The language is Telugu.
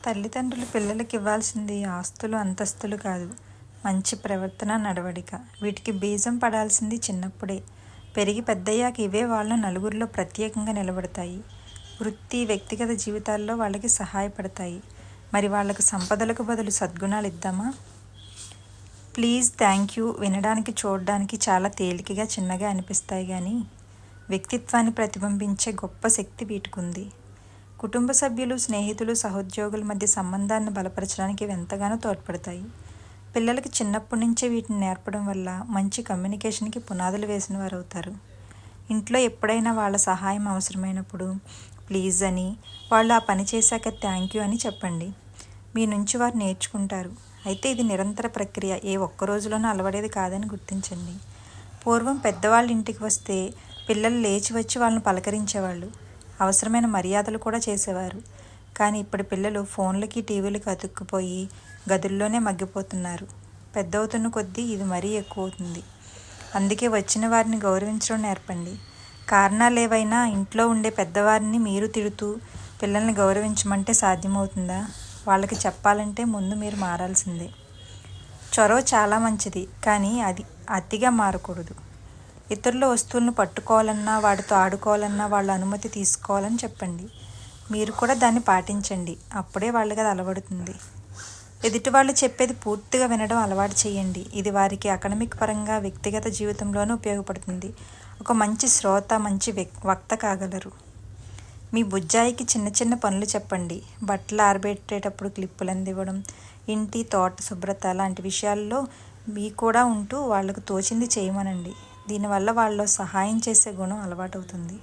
తల్లిదండ్రులు పిల్లలకి ఇవ్వాల్సింది ఆస్తులు, అంతస్తులు కాదు. మంచి ప్రవర్తన, నడవడిక. వీటికి బీజం పడాల్సింది చిన్నప్పుడే. పెరిగి పెద్దయ్యాక ఇవే వాళ్ళను నలుగురిలో ప్రత్యేకంగా నిలబడతాయి. వృత్తి, వ్యక్తిగత జీవితాల్లో వాళ్ళకి సహాయపడతాయి. మరి వాళ్లకు సంపదలకు బదులు సద్గుణాలు ఇద్దామా? ప్లీజ్, థ్యాంక్ యూ వినడానికి, చూడడానికి చాలా తేలికగా, చిన్నగా అనిపిస్తాయి కానీ వ్యక్తిత్వాన్ని ప్రతిబింబించే గొప్ప శక్తి వీటికుంది. కుటుంబ సభ్యులు, స్నేహితులు, సహోద్యోగుల మధ్య సంబంధాన్ని బలపరచడానికి ఇవి ఎంతగానో తోడ్పడతాయి. పిల్లలకి చిన్నప్పటి నుంచే వీటిని నేర్పడం వల్ల మంచి కమ్యూనికేషన్కి పునాదులు వేసిన వారు అవుతారు. ఇంట్లో ఎప్పుడైనా వాళ్ళ సహాయం అవసరమైనప్పుడు ప్లీజ్ అని, వాళ్ళు ఆ పని చేశాక థ్యాంక్ యూ అని చెప్పండి. మీ నుంచి వారు నేర్చుకుంటారు. అయితే ఇది నిరంతర ప్రక్రియ, ఏ ఒక్క రోజులోనూ అలవడేది కాదని గుర్తించండి. పూర్వం పెద్దవాళ్ళ ఇంటికి వస్తే పిల్లలు లేచి వచ్చి వాళ్ళని పలకరించేవాళ్ళు, అవసరమైన మర్యాదలు కూడా చేసేవారు. కానీ ఇప్పటి పిల్లలు ఫోన్లకి, టీవీలకి అతుక్కుపోయి గదుల్లోనే మగ్గిపోతున్నారు. పెద్దవుతున్న కొద్దీ ఇది మరీ ఎక్కువ అవుతుంది. అందుకే వచ్చిన వారిని గౌరవించడం నేర్పండి. కారణాలు ఏవైనా ఇంట్లో ఉండే పెద్దవారిని మీరు తిడుతూ పిల్లల్ని గౌరవించమంటే సాధ్యమవుతుందా? వాళ్ళకి చెప్పాలంటే ముందు మీరు మారాల్సిందే. చొరవ చాలా మంచిది, కానీ అది అతిగా మారకూడదు. ఇతరుల వస్తువులను పట్టుకోవాలన్నా, వాటితో ఆడుకోవాలన్నా వాళ్ళ అనుమతి తీసుకోవాలని చెప్పండి. మీరు కూడా దాన్ని పాటించండి. అప్పుడే వాళ్ళకి అది అలవడుతుంది. ఎదుటి వాళ్ళు చెప్పేది పూర్తిగా వినడం అలవాటు చేయండి. ఇది వారికి అకాడమిక్ పరంగా, వ్యక్తిగత జీవితంలోనూ ఉపయోగపడుతుంది. ఒక మంచి శ్రోత, మంచి వక్త కాగలరు. మీ బుజ్జాయికి చిన్న చిన్న పనులు చెప్పండి. బట్టలు ఆరబెట్టేటప్పుడు క్లిప్పులు అందివ్వడం, ఇంటి, తోట శుభ్రత లాంటి విషయాల్లో మీ కూడా ఉంటూ వాళ్లకు తోచింది చేయమనండి. దీనివల్ల వాళ్ళలో సహాయం చేసే గుణం అలవాటవుతుంది.